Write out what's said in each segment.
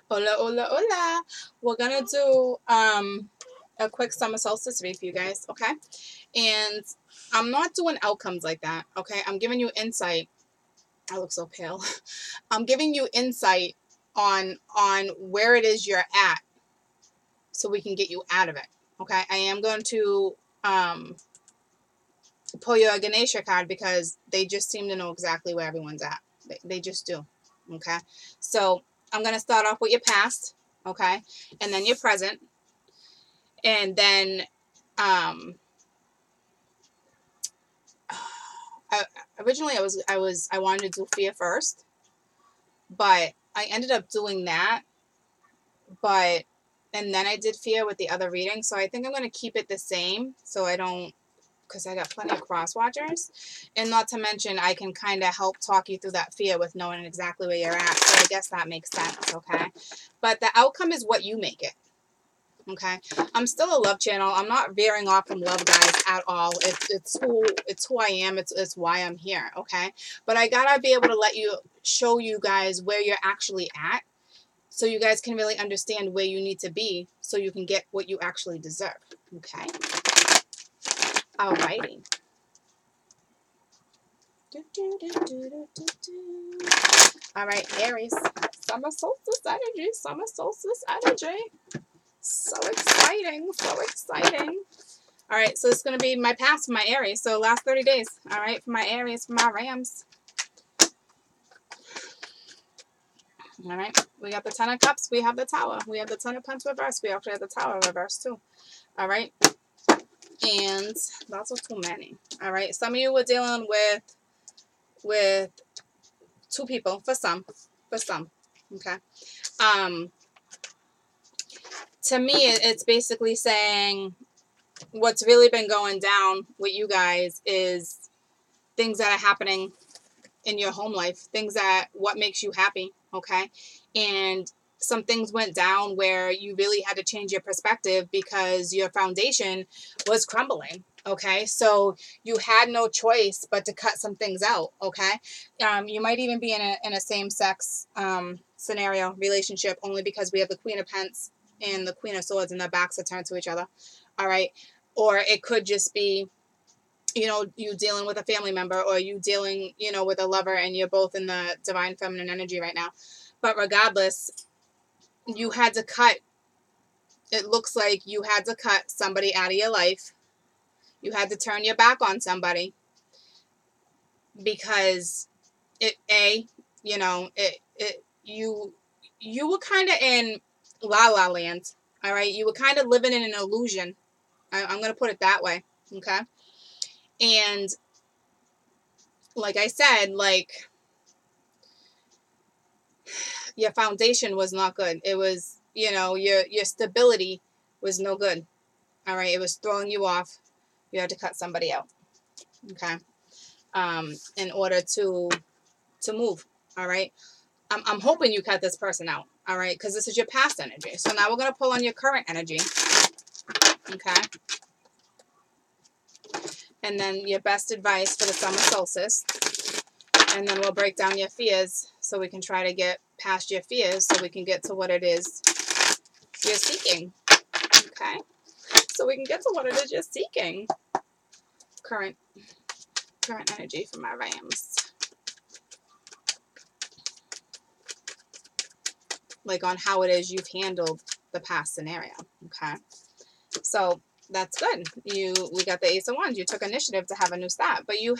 Hola, hola, hola. We're gonna do a quick summer solstice read for you guys, okay? And I'm not doing outcomes like that, okay? I'm giving you insight. I look so pale. I'm giving you insight on where it is you're at so we can get you out of it, okay? I am going to pull you a Ganesha card because they just seem to know exactly where everyone's at. They just do, okay? So I'm going to start off with your past, okay? And then your present. And then originally I wanted to do fear first, but I ended up doing that. But and then I did fear with the other reading, so I think I'm going to keep it the same so I don't, because I got plenty of cross watchers, and not to mention I can kind of help talk you through that fear with knowing exactly where you're at. So I guess that makes sense, okay? But the outcome is what you make it. Okay, I'm still a love channel. I'm not veering off from love, guys, at all. It's who I am. It's why I'm here. Okay, but I gotta be able to show you guys where you're actually at, so you guys can really understand where you need to be, so you can get what you actually deserve. Okay. Alrighty. All right, Aries. Summer solstice energy. Summer solstice energy. So exciting. So exciting. All right, so it's going to be my past for my Aries. So last 30 days. All right, for my Aries, for my Rams. All right, we got the Ten of Cups. We have the Tower. We have the Ten of Pentacles reverse. We actually have the Tower reverse too. All right, and that's too many. All right, some of you were dealing with two people. For some. Okay. To me, it's basically saying what's really been going down with you guys is things that are happening in your home life, things that what makes you happy, okay? And some things went down where you really had to change your perspective because your foundation was crumbling, okay? So you had no choice but to cut some things out, okay? You might even be in a same-sex scenario, relationship, only because we have the Queen of Pentacles and the Queen of Swords and their backs are turned to each other, all right? Or it could just be, you dealing with a family member, or you dealing, with a lover, and you're both in the divine feminine energy right now. But regardless, you had to cut, it looks like you had to cut somebody out of your life. You had to turn your back on somebody because you were kind of in la la land. All right. You were kind of living in an illusion. I'm going to put it that way. Okay. And like I said, your foundation was not good. It was, your stability was no good. All right. It was throwing you off. You had to cut somebody out. Okay. In order to move. All right. I'm hoping you cut this person out. All right. Because this is your past energy. So now we're going to pull on your current energy. Okay. And then your best advice for the summer solstice. And then we'll break down your fears so we can try to get past your fears so we can get to what it is you're seeking. Okay. So we can get to what it is you're seeking. Current energy for my Rams. Like on how it is you've handled the past scenario. Okay. So that's good. We got the Ace of Wands. You took initiative to have a new start. But you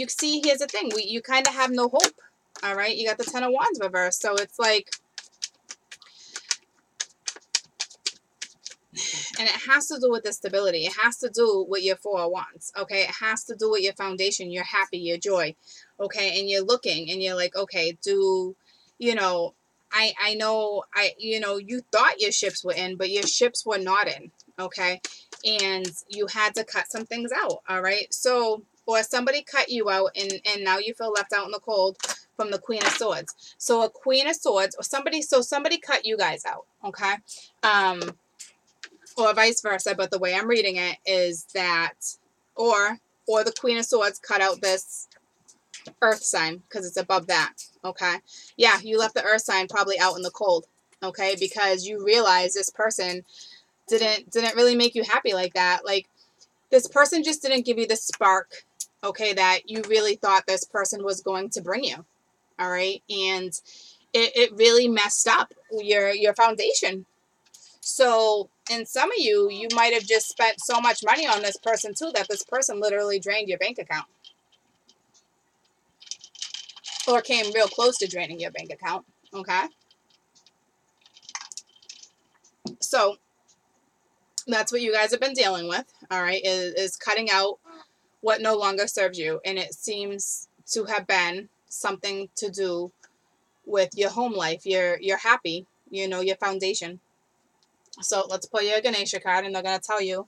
see, here's the thing. You kind of have no hope. All right. You got the Ten of Wands reversed. So it's like, and it has to do with the stability. It has to do with your Four of Wands. Okay. It has to do with your foundation, your happy, your joy. Okay. And you're looking and you're like, okay, I know, you thought your ships were in, but your ships were not in. Okay. And you had to cut some things out. All right. So, or somebody cut you out and now you feel left out in the cold from the Queen of Swords. So a Queen of Swords or somebody cut you guys out. Okay. Or vice versa. But the way I'm reading it is that, or the Queen of Swords cut out this Earth sign, because it's above that. Okay. Yeah, you left the earth sign probably out in the cold. Okay, because you realize this person didn't really make you happy like that. Like, this person just didn't give you the spark, okay, that you really thought this person was going to bring you. All right. And it really messed up your foundation. So, in some of you, you might have just spent so much money on this person too that this person literally drained your bank account, or came real close to draining your bank account. Okay. So, that's what you guys have been dealing with. All right. Is cutting out what no longer serves you. And it seems to have been something to do with your home life, your happy, your foundation. So let's pull you a Ganesha card, and they're going to tell you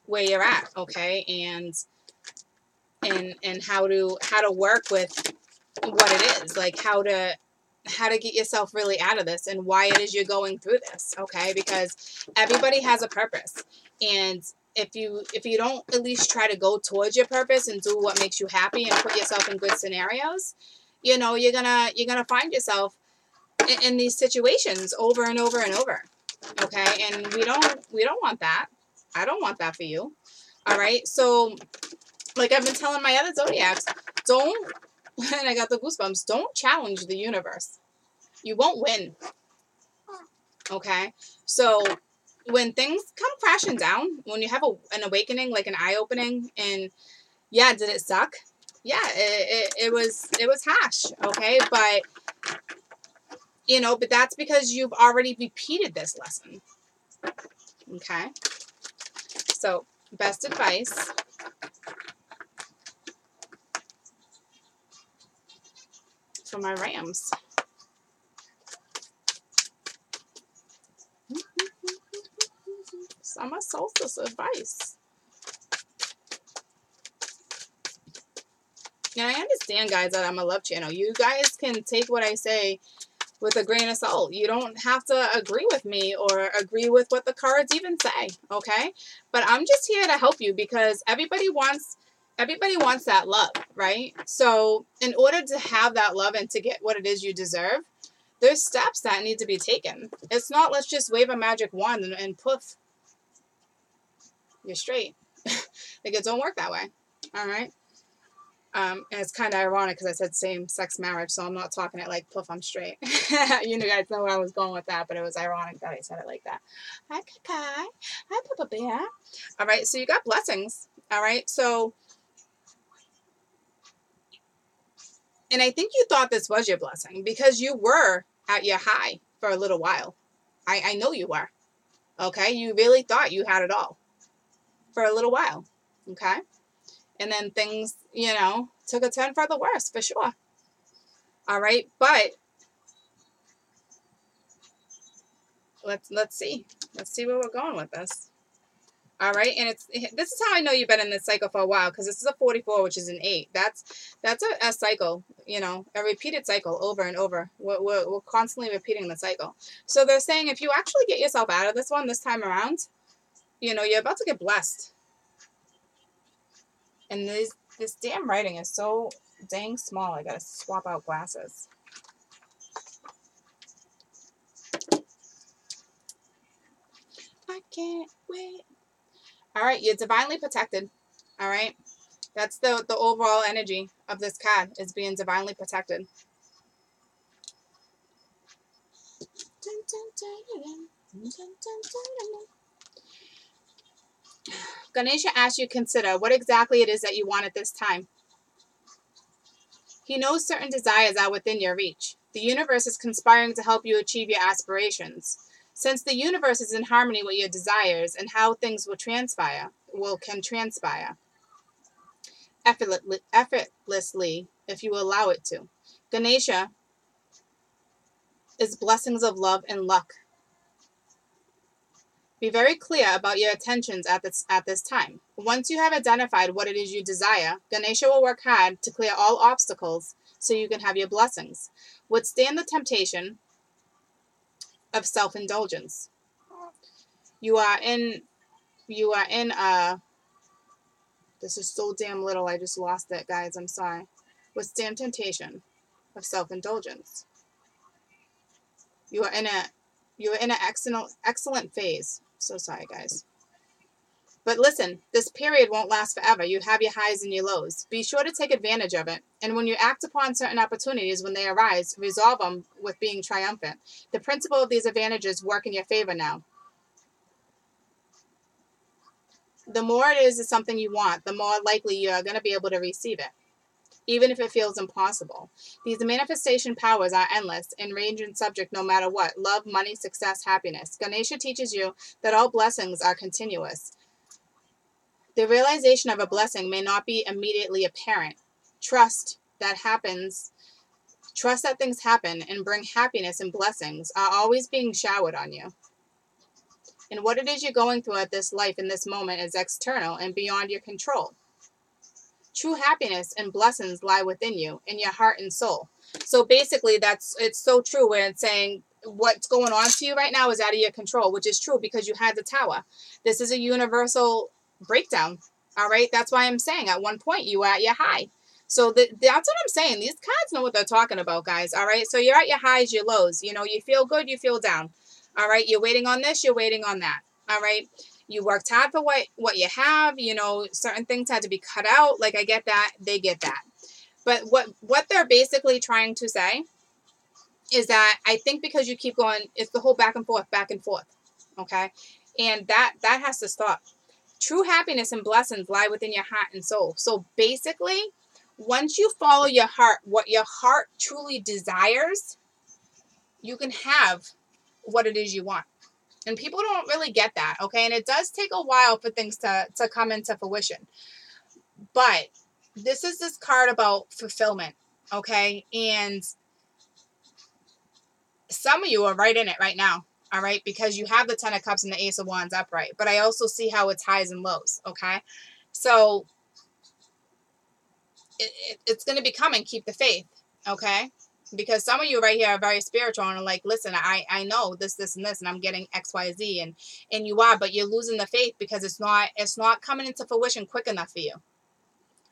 where you're at, okay, and how to work with what it is, like how to get yourself really out of this, and why it is you're going through this, okay? Because everybody has a purpose, and if you don't at least try to go towards your purpose and do what makes you happy and put yourself in good scenarios, you're gonna find yourself in these situations over and over and over, okay? And we don't want that. I don't want that for you. All right. So, like I've been telling my other zodiacs, don't, and I got the goosebumps, don't challenge the universe. You won't win. Okay. So, when things come crashing down, when you have an awakening, like an eye opening, and yeah, did it suck? Yeah, it was harsh. Okay. But, but that's because you've already repeated this lesson. Okay. So, best advice for my Rams. Summer solstice advice. And I understand, guys, that I'm a love channel. You guys can take what I say with a grain of salt. You don't have to agree with me or agree with what the cards even say, okay? But I'm just here to help you, because everybody wants that love, right? So in order to have that love and to get what it is you deserve, there's steps that need to be taken. It's not let's just wave a magic wand and poof, you're straight. Like, it don't work that way. All right. And it's kind of ironic because I said same-sex marriage, so I'm not talking it like poof, I'm straight. You guys know where I was going with that, but it was ironic that I said it like that. Hi, Kakai. Hi, Papa Bear. All right, so you got blessings. All right, so, and I think you thought this was your blessing because you were at your high for a little while. I know you were. Okay, you really thought you had it all for a little while. Okay, and then things, took a turn for the worse, for sure. All right, but let's see where we're going with this. All right, and this is how I know you've been in this cycle for a while, because this is a 44, which is an 8. That's a cycle, a repeated cycle over and over. We're constantly repeating the cycle. So they're saying if you actually get yourself out of this one this time around, you're about to get blessed. And this damn writing is so dang small. I gotta swap out glasses. I can't wait. All right, you're divinely protected. All right. That's the overall energy of this card, is being divinely protected. Ganesha asks you to consider what exactly it is that you want at this time. He knows certain desires are within your reach. The universe is conspiring to help you achieve your aspirations. Since the universe is in harmony with your desires and how things can transpire effortlessly if you allow it to. Ganesha is blessings of love and luck. Be very clear about your intentions at this time. Once you have identified what it is you desire, Ganesha will work hard to clear all obstacles so you can have your blessings. Withstand the temptation of self-indulgence. You are in this is so damn little, I just lost it, guys. I'm sorry. Withstand temptation of self-indulgence. You are in an excellent phase. So sorry, guys. But listen, this period won't last forever. You have your highs and your lows. Be sure to take advantage of it. And when you act upon certain opportunities when they arise, resolve them with being triumphant. The principle of these advantages work in your favor now. The more it is something you want, the more likely you are going to be able to receive it, even if it feels impossible. These manifestation powers are endless and range in subject no matter what: love, money, success, happiness. Ganesha teaches you that all blessings are continuous. The realization of a blessing may not be immediately apparent. Trust that things happen and bring happiness and blessings are always being showered on you. And what it is you're going through at this life in this moment is external and beyond your control. True happiness and blessings lie within you, in your heart and soul. So basically, it's so true when it's saying what's going on to you right now is out of your control, which is true because you had the Tower. This is a universal breakdown. All right. That's why I'm saying at one point you were at your high. So that's what I'm saying. These cards know what they're talking about, guys. All right. So you're at your highs, your lows. You know, you feel good, you feel down. All right. You're waiting on this, you're waiting on that. All right. You worked hard for what you have. You know, certain things had to be cut out. Like, I get that. They get that. But what they're basically trying to say is that I think because you keep going, it's the whole back and forth. Okay. And that has to stop. True happiness and blessings lie within your heart and soul. So basically, once you follow your heart, what your heart truly desires, you can have what it is you want. And people don't really get that, okay? And it does take a while for things to come into fruition. But this is this card about fulfillment, okay? And some of you are right in it right now, all right? Because you have the Ten of Cups and the Ace of Wands upright. But I also see how it's highs and lows, okay? So it's going to be coming. Keep the faith, okay? Because some of you right here are very spiritual and are like, listen, I know this, and this, and I'm getting X, Y, Z, and you are, but you're losing the faith because it's not coming into fruition quick enough for you.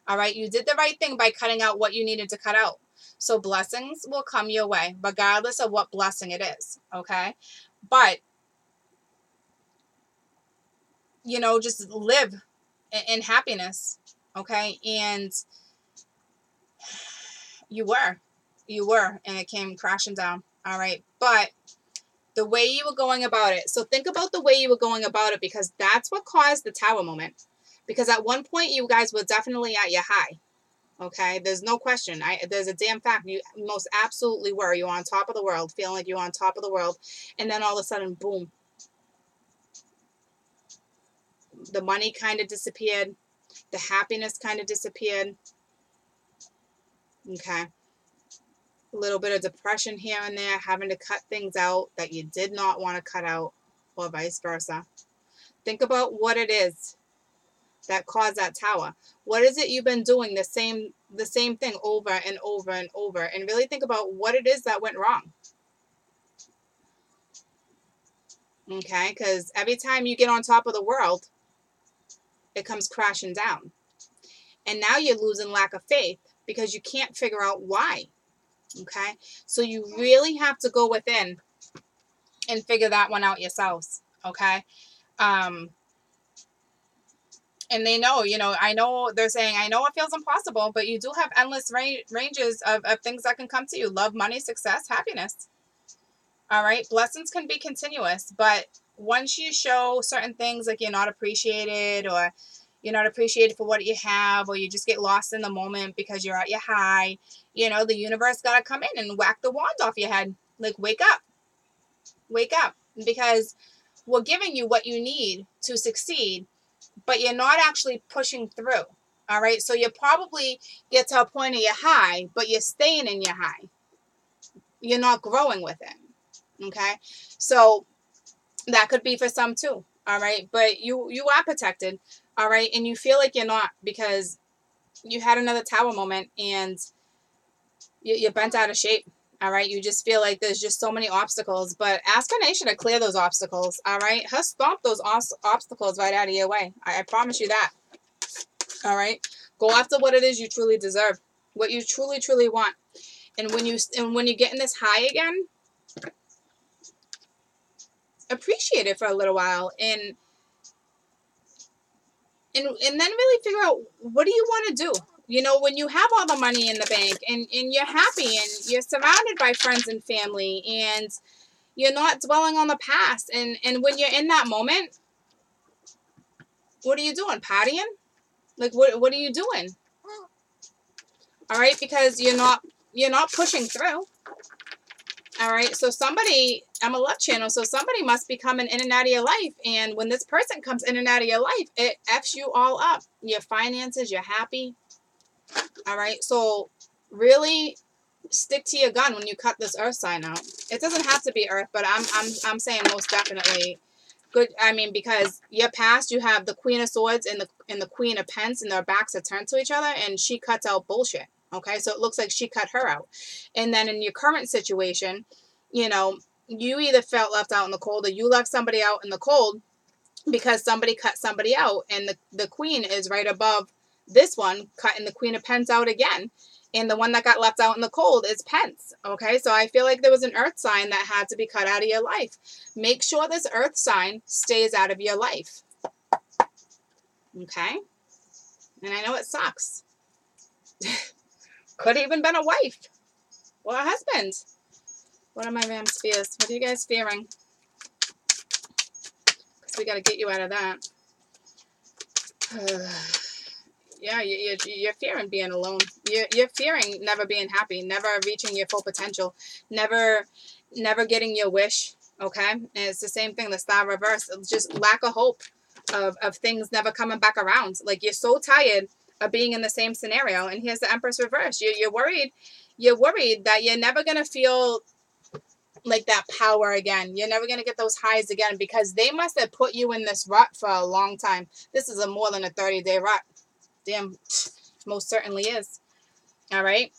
All right, you did the right thing by cutting out what you needed to cut out. So blessings will come your way, regardless of what blessing it is, okay? But, you know, just live in happiness, okay? And you were, and it came crashing down, all right? But the way you were going about it, so think about the way you were going about it, because that's what caused the Tower moment. Because at one point, you guys were definitely at your high, okay? There's no question. There's a damn fact. You most absolutely were. You were on top of the world, feeling like you were on top of the world, and then all of a sudden, boom. The money kind of disappeared. The happiness kind of disappeared, okay? A little bit of depression here and there, having to cut things out that you did not want to cut out, or vice versa. Think about what it is that caused that Tower. What is it you've been doing the same thing over and over and over, and really think about what it is that went wrong. Okay, because every time you get on top of the world, it comes crashing down. And now you're losing lack of faith because you can't figure out why. Okay, so you really have to go within and figure that one out yourselves. Okay. And they know, you know, I know they're saying, I know it feels impossible, but you do have endless ranges of things that can come to you. Love, money, success, happiness. All right. Blessings can be continuous, but once you show certain things like you're not appreciated, or you're not appreciated for what you have, or you just get lost in the moment because you're at your high, you know, the universe got to come in and whack the wand off your head. Like, wake up. Wake up. Because we're giving you what you need to succeed, but you're not actually pushing through. All right. So you probably get to a point of your high, but you're staying in your high. You're not growing with it. Okay. So that could be for some too. All right. But you are protected. All right. And you feel like you're not, because you had another Tower moment and you're bent out of shape. All right. You just feel like there's just so many obstacles, but ask Ganesha to clear those obstacles. All right. Her stomp those obstacles right out of your way. I promise you that. All right. Go after what it is you truly deserve. what you truly, truly want. And when you get in this high again, appreciate it for a little while, and then really figure out, what do you want to do? You know, when you have all the money in the bank, and you're happy, and you're surrounded by friends and family, and you're not dwelling on the past, and when you're in that moment, what are you doing? Partying? Like, what are you doing? All right, because you're not pushing through. All right, so somebody, I'm a love channel, so somebody must be coming in and out of your life. And when this person comes in and out of your life, it F's you all up. Your finances, you're happy. All right, so really stick to your gun when you cut this earth sign out. It doesn't have to be earth, but I'm saying most definitely good. I mean, because your past, you have the Queen of Swords and the Queen of Pence, and their backs are turned to each other, and she cuts out bullshit. Okay, so it looks like she cut her out. And then in your current situation, you know, you either felt left out in the cold, or you left somebody out in the cold because somebody cut somebody out, and the Queen is right above this one, cutting the Queen of Pence out again. And the one that got left out in the cold is Pence. Okay, so I feel like there was an earth sign that had to be cut out of your life. Make sure this earth sign stays out of your life. Okay? And I know it sucks. Could have even been a wife or a husband. What are my Rams' fears? What are you guys fearing? Because we got to get you out of that. Yeah, you're fearing being alone. You're fearing never being happy, never reaching your full potential, never getting your wish. Okay, and it's the same thing. The star reverse. It's just lack of hope of things never coming back around. Like, you're so tired of being in the same scenario. And here's the Empress reverse. You're worried. You're worried that you're never gonna feel like that power again. You're never gonna get those highs again, because they must have put you in this rut for a long time. This is a more than a 30-day rut. Damn, most certainly is. All right.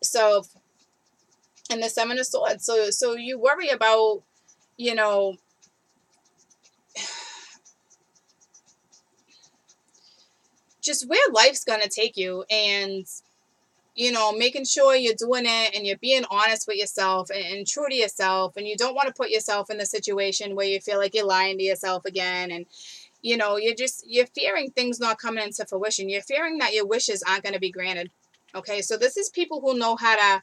So, and the Seven of Swords. So you worry about, you know, just where life's gonna take you, and you know, making sure you're doing it and you're being honest with yourself and true to yourself, and you don't want to put yourself in the situation where you feel like you're lying to yourself again, and you know, you're fearing things not coming into fruition. You're fearing that your wishes aren't going to be granted. Okay, so this is people who know how to,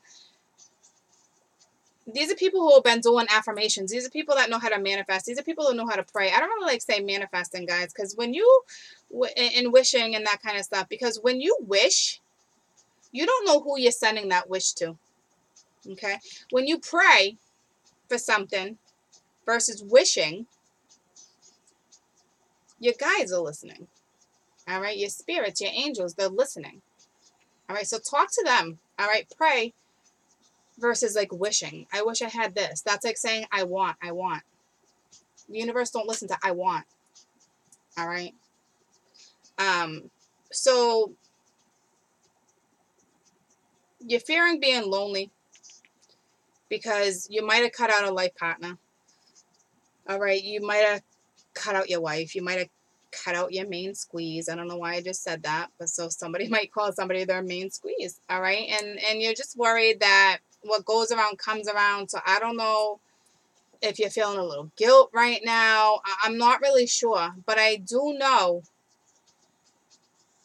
these are people who have been doing affirmations. These are people that know how to manifest. These are people who know how to pray. I don't really like say manifesting, guys, because when you, in wishing and that kind of stuff, because when you wish, you don't know who you're sending that wish to. Okay, when you pray for something versus wishing, your guides are listening. All right, your spirits, your angels, they're listening. All right, so talk to them. All right, pray versus like wishing. I wish I had this. That's like saying I want. The universe don't listen to I want. All right. So you're fearing being lonely because you might have cut out a life partner. All right, you might have cut out your wife. You might have cut out your main squeeze. I don't know why I just said that, but so somebody might call somebody their main squeeze. All right, and you're just worried that what goes around comes around. So I don't know if you're feeling a little guilt right now. I'm not really sure, but I do know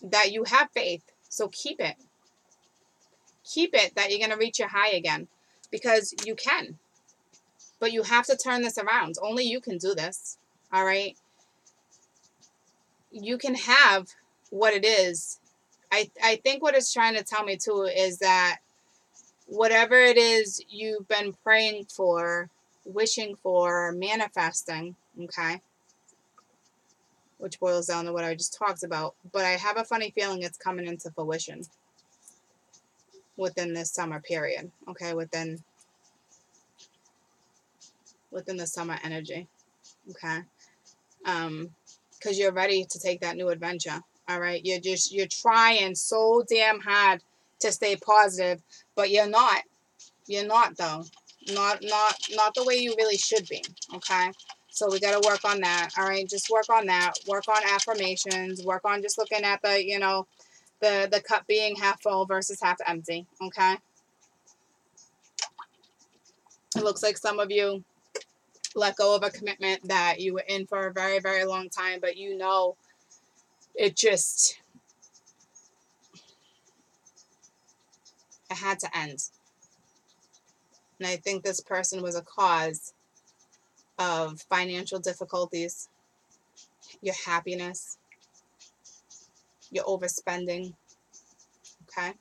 that you have faith. So keep it. Keep it that you're going to reach your high again, because you can. But you have to turn this around. Only you can do this. All right. You can have what it is. I think what it's trying to tell me too is that whatever it is you've been praying for, wishing for, manifesting, okay, which boils down to what I just talked about. But I have a funny feeling it's coming into fruition within this summer period, okay, within the summer energy, okay, because you're ready to take that new adventure. All right, you're trying so damn hard to stay positive, but you're not though, not the way you really should be. Okay, so we got to work on that. All right, just work on that. Work on affirmations. Work on just looking at the the cup being half full versus half empty, okay? It looks like some of you let go of a commitment that you were in for a very, very long time, but you know it just, it had to end. And I think this person was a cause of financial difficulties, your happiness, your overspending, okay?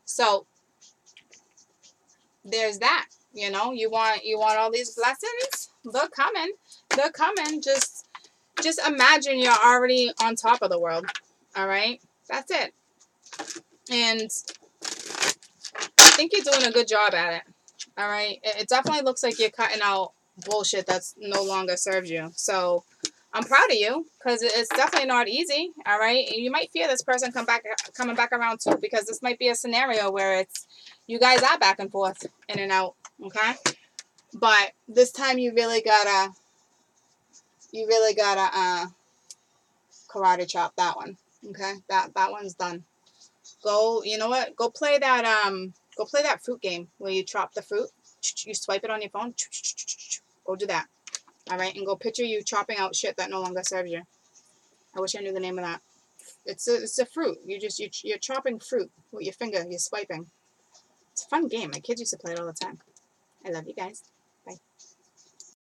So there's that. You know, you want all these blessings? They're coming. They're coming. Just imagine you're already on top of the world. All right? That's it. And I think you're doing a good job at it. All right? It definitely looks like you're cutting out bullshit that's no longer serves you. So I'm proud of you, because it's definitely not easy. All right? You might fear this person coming back around too, because this might be a scenario where it's you guys are back and forth, in and out. Okay? But this time you really gotta karate chop that one. Okay? That one's done. Go, you know what? Go play that fruit game where you chop the fruit. You swipe it on your phone. Go do that. All right? And go picture you chopping out shit that no longer serves you. I wish I knew the name of that. It's a fruit. You're chopping fruit with your finger. You're swiping. It's a fun game. My kids used to play it all the time. I love you guys.